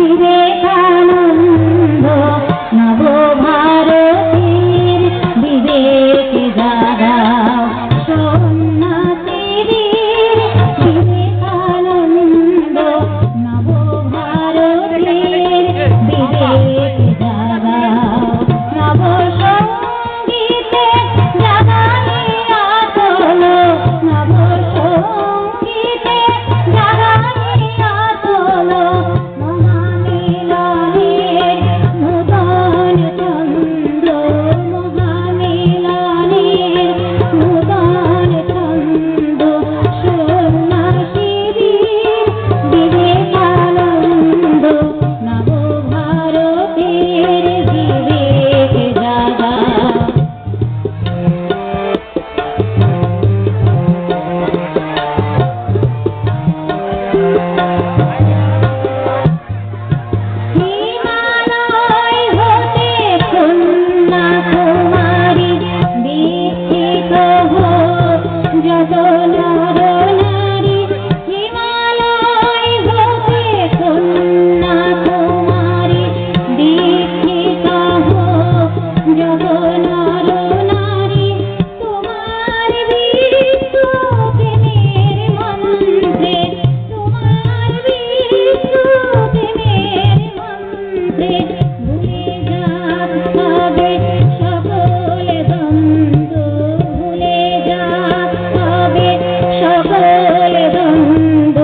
বিবেকানন্দ নবভারতের বিবেক জাগাও সন্ন্যাসীদের বিবেকানন্দ নবভারতের বিবেক জাগাও নবসঙ্গীতে জাগাইয়া তোলো নবসঙ্গীতে জাগাইয়া তোলো মহামিলনের নূতন চন্দ্র মহামিলনের নূতন চন্দ্র সন্ন্যাসীদের বিবেকানন্দ নবভারতের বিবেক জাগাও হিমালয় হতে কন্যাকুমারী দীক্ষিত হোক যত নর নারী হিমালয় হতে কন্যাকুমারী দীক্ষিত হোক যত নর নারী তোমার বিষ্ণু প্রেমের মন্ত্রে তোমার বিষ্ণু প্রেমের মন্ত্রে ভুলে যাক হবে সকল দ্বন্দ্ব ভুলে যাক হবে সকল দ্বন্দ্ব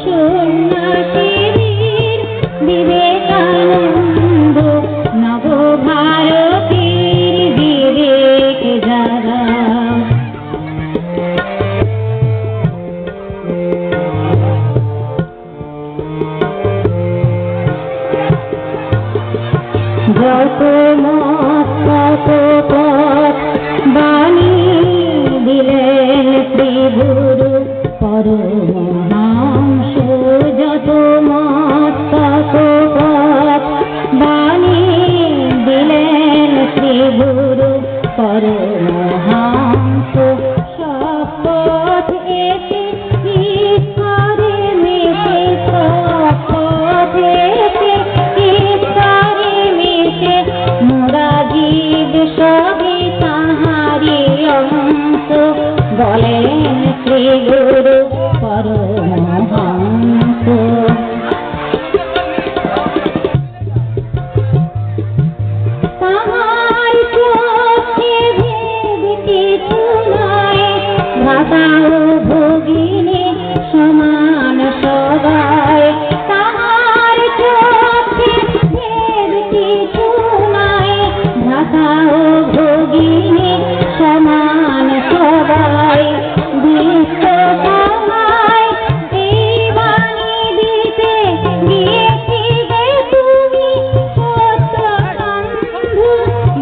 সন্ন্যাসীদের বিবেকানন্দ নবভারতের বিবেক জাগাও যত মস্তক পথ বাণী দিলেন শ্রীগুরু পরমহংস যত মস্তক পথ বাণী দিলেন শ্রীগুরু পরমহংস সব পথ এসে ঈশ্বরে মিশে সব পথ এসে ঈশ্বরে মিশে মোরা জীব সবই তাহারি অংশ বলেন শ্রীগুরু পরমহংস তাহার চোখে ভেদ কিছু নয় ভাষা ও ভগিনী সমান সবাই তাহার চোখে ভেদ কিছু নয় ভাষা ও ভগিনী সমান সবাই বিশ্ব সভায় এই বাণী দিতে গিয়েছিলে তুমি সত্য সন্ধু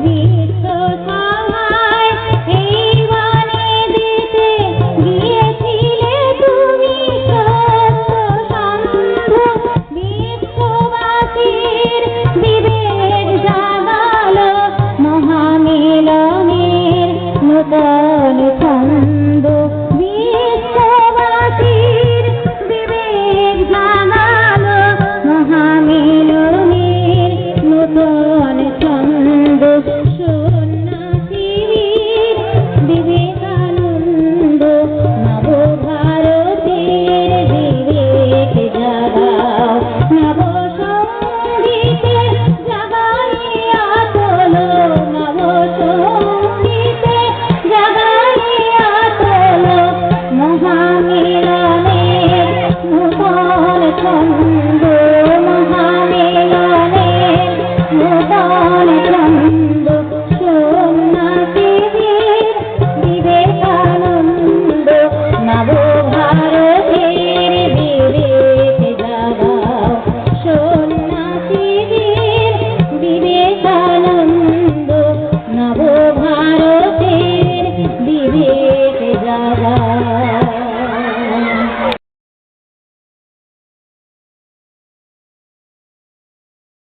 বিশ্ব সভায় এই বাণী দিতে গিয়েছিলে তুমি সত্য সন্ধু বিশ্ববাসীর